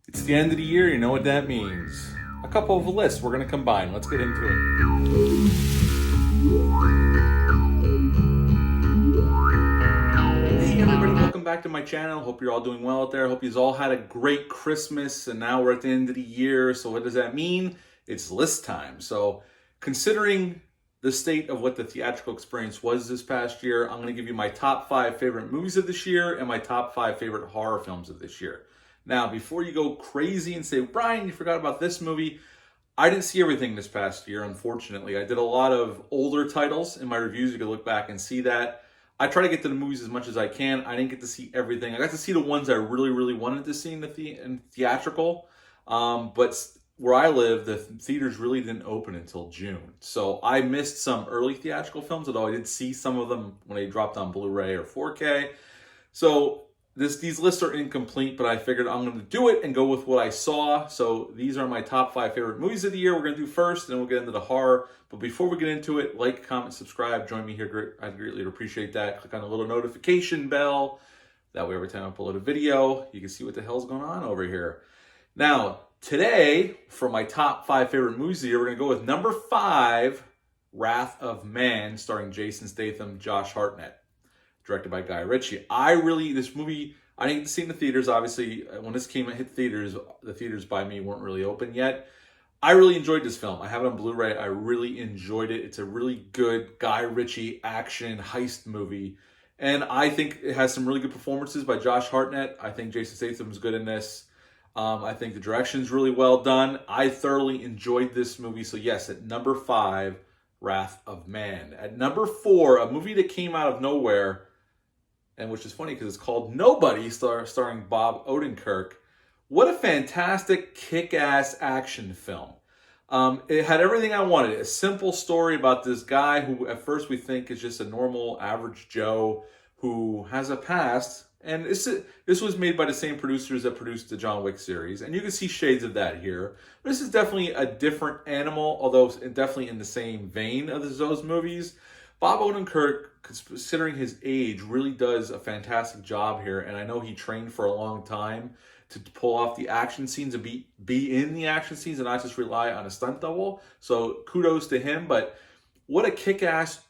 It's the end of the year, you know what that means. A couple of lists we're going to combine. Let's get into it. Hey everybody, welcome back to my channel. Hope you're all doing well out there. Hope you've all had a great Christmas, and now we're at the end of the year. So what does that mean? It's list time. So considering the state of what the theatrical experience was this past year, I'm going to give you my top 5 favorite movies of this year and my top 5 favorite horror films of this year. Now, before you go crazy and say, Brian, you forgot about this movie, I didn't see everything this past year, unfortunately. I did a lot of older titles in my reviews. You can look back and see that. I try to get to the movies as much as I can. I didn't get to see everything. I got to see the ones I really wanted to see in theatrical. But where I live, the theaters really didn't open until June. So I missed some early theatrical films, although I did see some of them when they dropped on Blu-ray or 4K. So these lists are incomplete, but I figured I'm going to do it and go with what I saw. So these are my top 5 favorite movies of the year. We're going to do first, and then we'll get into the horror. But before we get into it, like, comment, subscribe. Join me here. I'd greatly appreciate that. Click on the little notification bell. That way, every time I upload a video, you can see what the hell's going on over here. Now, today, for my top 5 favorite movies of the year, we're going to go with number 5, Wrath of Man, starring Jason Statham, Josh Hartnett, directed by Guy Ritchie. This movie, I didn't get to see in the theaters. Obviously, when this came and hit theaters, the theaters by me weren't really open yet. I really enjoyed this film. I have it on Blu-ray. I really enjoyed it. It's a really good Guy Ritchie action heist movie. And I think it has some really good performances by Josh Hartnett. I think Jason Statham's good in this. I think the direction's really well done. I thoroughly enjoyed this movie. So yes, at number 5, Wrath of Man. At number 4, a movie that came out of nowhere, and which is funny because it's called Nobody, starring Bob Odenkirk. What a fantastic, kick-ass action film. It had everything I wanted. A simple story about this guy who at first we think is just a normal, average Joe who has a past. And this was made by the same producers that produced the John Wick series. And you can see shades of that here. This is definitely a different animal, although definitely in the same vein of those movies. Bob Odenkirk, considering his age, really does a fantastic job here. And I know he trained for a long time to pull off the action scenes and be in the action scenes and not just rely on a stunt double. So kudos to him. But what a kick-ass,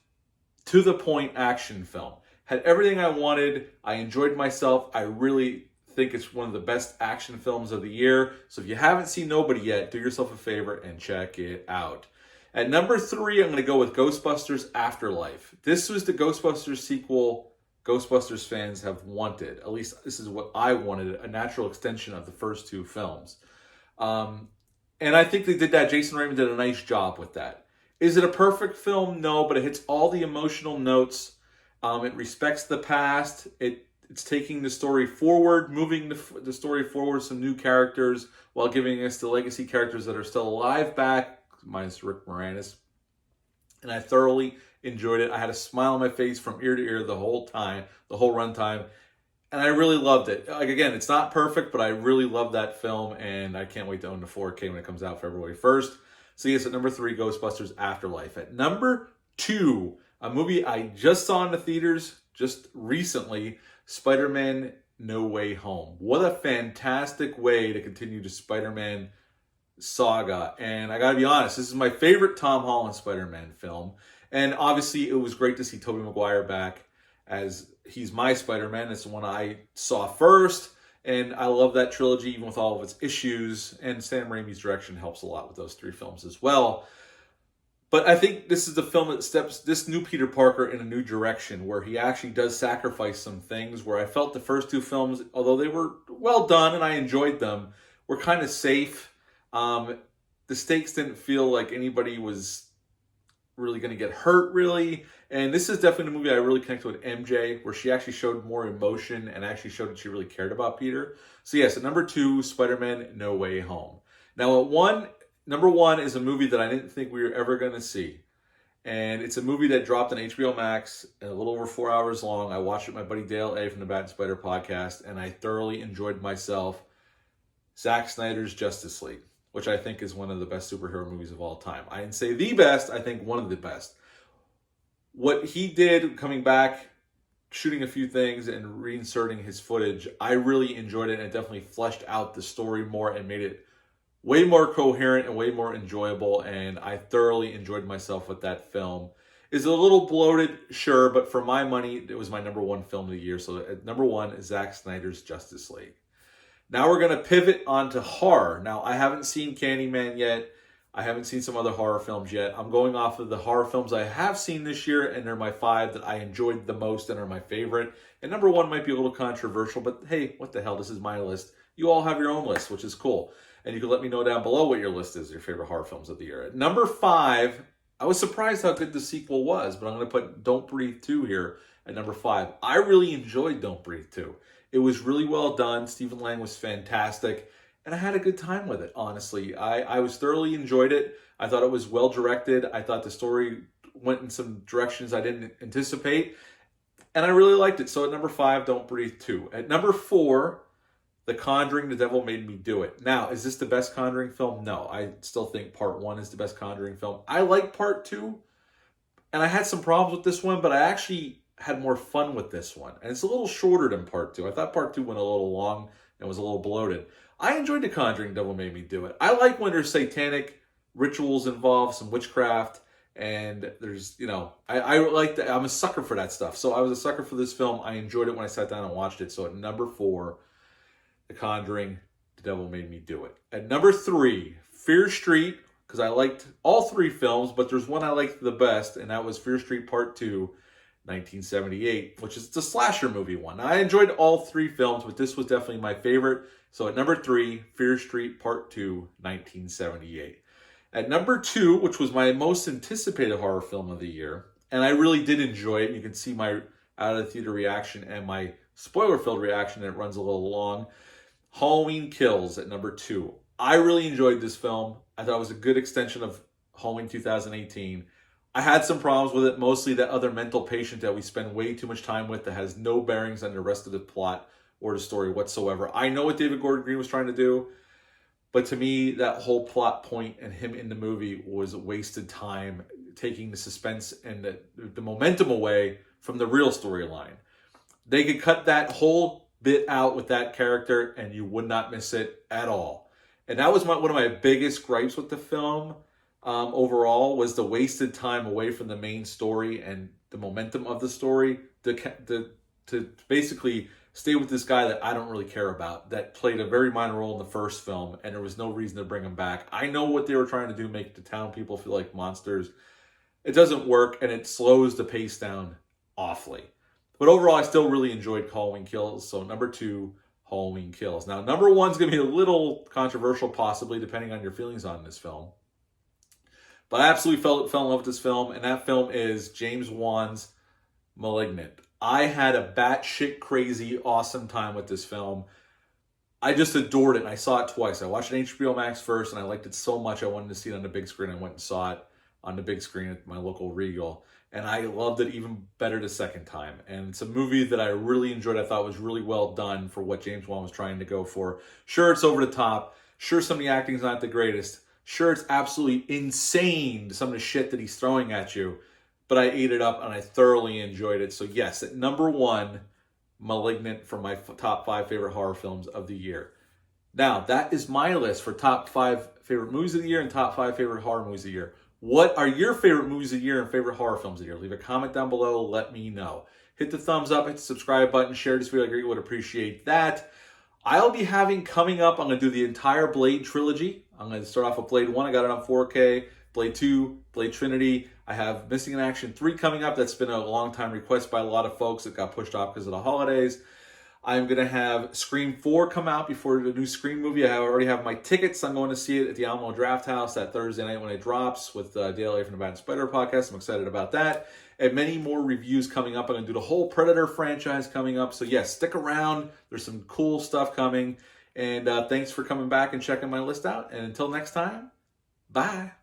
to-the-point action film. Had everything I wanted. I enjoyed myself. I really think it's one of the best action films of the year. So if you haven't seen Nobody yet, do yourself a favor and check it out. At number 3, I'm going to go with Ghostbusters Afterlife. This was the Ghostbusters sequel Ghostbusters fans have wanted. At least this is what I wanted, a natural extension of the first 2 films. And I think they did that. Jason Reitman did a nice job with that. Is it a perfect film? No, but it hits all the emotional notes. It respects the past. It's taking the story forward, moving the story forward, some new characters, while giving us the legacy characters that are still alive back, minus Rick Moranis. And I thoroughly enjoyed it. I had a smile on my face from ear to ear the whole time, the whole runtime. And I really loved it. Like, again, it's not perfect, but I really love that film. And I can't wait to own the 4K when it comes out February 1st. So yes, at number 3, Ghostbusters Afterlife. At number 2, a movie I just saw in the theaters just recently, SpiderMan No Way Home. What a fantastic way to continue the Spider-Man saga. And I gotta be honest, this is my favorite Tom Holland Spider-Man film. And obviously it was great to see Tobey Maguire back, as he's my Spider-Man. It's the one I saw first, and I love that trilogy even with all of its issues. And Sam Raimi's direction helps a lot with those 3 films as well. But I think this is the film that steps this new Peter Parker in a new direction, where he actually does sacrifice some things, where I felt the first 2 films, although they were well done and I enjoyed them, were kind of safe. The stakes didn't feel like anybody was really going to get hurt, really. And this is definitely a movie I really connected with MJ, where she actually showed more emotion and actually showed that she really cared about Peter. So yes, at number 2, Spider-Man No Way Home. Now number 1 is a movie that I didn't think we were ever going to see. And it's a movie that dropped on HBO Max, a little over 4 hours long. I watched it with my buddy Dale A. from the Bat and Spider podcast, and I thoroughly enjoyed myself. Zack Snyder's Justice League, which I think is one of the best superhero movies of all time. I didn't say the best, I think one of the best. What he did coming back shooting a few things and reinserting his footage, I really enjoyed it, and it definitely fleshed out the story more and made it way more coherent and way more enjoyable, and I thoroughly enjoyed myself with that film. Is it a little bloated? Sure, but for my money, it was my number one film of the year. So at number one is Zack Snyder's Justice League. Now we're going to pivot onto horror. Now, I haven't seen Candyman yet. I haven't seen some other horror films yet. I'm going off of the horror films I have seen this year, and they're my 5 that I enjoyed the most and are my favorite. And number one might be a little controversial, but hey, what the hell? This is my list. You all have your own list, which is cool. And you can let me know down below what your list is, your favorite horror films of the year. At number 5, I was surprised how good the sequel was, but I'm going to put Don't Breathe 2 here at number 5. I really enjoyed Don't Breathe 2. It was really well done. Stephen Lang was fantastic, and I had a good time with it, honestly. I was thoroughly enjoyed it. I thought it was well directed. I thought the story went in some directions I didn't anticipate, and I really liked it. So at number 5, Don't Breathe 2. At number 4, The Conjuring, The Devil Made Me Do It. Now, is this the best Conjuring film? No, I still think Part 1 is the best Conjuring film. I like Part 2, and I had some problems with this one, but I actually had more fun with this one. And it's a little shorter than Part 2. I thought Part 2 went a little long and was a little bloated. I enjoyed The Conjuring, Devil Made Me Do It. I like when there's satanic rituals involved, some witchcraft, and there's, I like that. I'm a sucker for that stuff. So I was a sucker for this film. I enjoyed it when I sat down and watched it. So at number 4, The Conjuring, The Devil Made Me Do It. At number 3, Fear Street, because I liked all 3 films, but there's one I liked the best, and that was Fear Street Part 2, 1978, which is the slasher movie one. Now, I enjoyed all 3 films, but this was definitely my favorite. So at number 3, Fear Street Part 2, 1978. At number 2, which was my most anticipated horror film of the year, and I really did enjoy it. You can see my out-of-the-theater reaction and my spoiler-filled reaction, and it runs a little long. Halloween Kills at number 2. I really enjoyed this film. I thought it was a good extension of Halloween 2018. I had some problems with it, mostly that other mental patient that we spend way too much time with that has no bearings on the rest of the plot or the story whatsoever. I know what David Gordon Green was trying to do, but to me, that whole plot point and him in the movie was wasted time, taking the suspense and the momentum away from the real storyline. They could cut that whole bit out with that character and you would not miss it at all. And that was one of my biggest gripes with the film. Overall, was the wasted time away from the main story and the momentum of the story to basically stay with this guy that I don't really care about, that played a very minor role in the first film, and there was no reason to bring him back. I know what they were trying to do, make the town people feel like monsters. It doesn't work, and it slows the pace down awfully. But overall, I still really enjoyed Halloween Kills, so number 2, Halloween Kills. Now, number 1 is going to be a little controversial, possibly, depending on your feelings on this film. But I absolutely fell in love with this film, and that film is James Wan's Malignant. I had a batshit crazy awesome time with this film. I just adored it, and I saw it twice. I watched it on HBO Max first, and I liked it so much I wanted to see it on the big screen. I went and saw it on the big screen at my local Regal, and I loved it even better the second time. And it's a movie that I really enjoyed. I thought was really well done for what James Wan was trying to go for. Sure, it's over the top. Sure, some of the acting's not the greatest. Sure, it's absolutely insane, some of the shit that he's throwing at you, but I ate it up and I thoroughly enjoyed it. So yes, at number 1, Malignant for my top 5 favorite horror films of the year. Now, that is my list for top 5 favorite movies of the year and top 5 favorite horror movies of the year. What are your favorite movies of the year and favorite horror films of the year? Leave a comment down below, let me know. Hit the thumbs up, hit the subscribe button, share this video, I greatly would appreciate that. I'll be having coming up, I'm going to do the entire Blade trilogy. I'm going to start off with Blade 1. I got it on 4K. Blade 2, Blade Trinity. I have Missing in Action 3 coming up. That's been a long time request by a lot of folks. It got pushed off because of the holidays. I'm going to have Scream 4 come out before the new Scream movie. I already have my tickets. I'm going to see it at the Alamo Draft House that Thursday night when it drops with Dale A. from the Bat and Spider podcast. I'm excited about that. And many more reviews coming up. I'm going to do the whole Predator franchise coming up. So yes, stick around. There's some cool stuff coming. And thanks for coming back and checking my list out. And until next time, bye.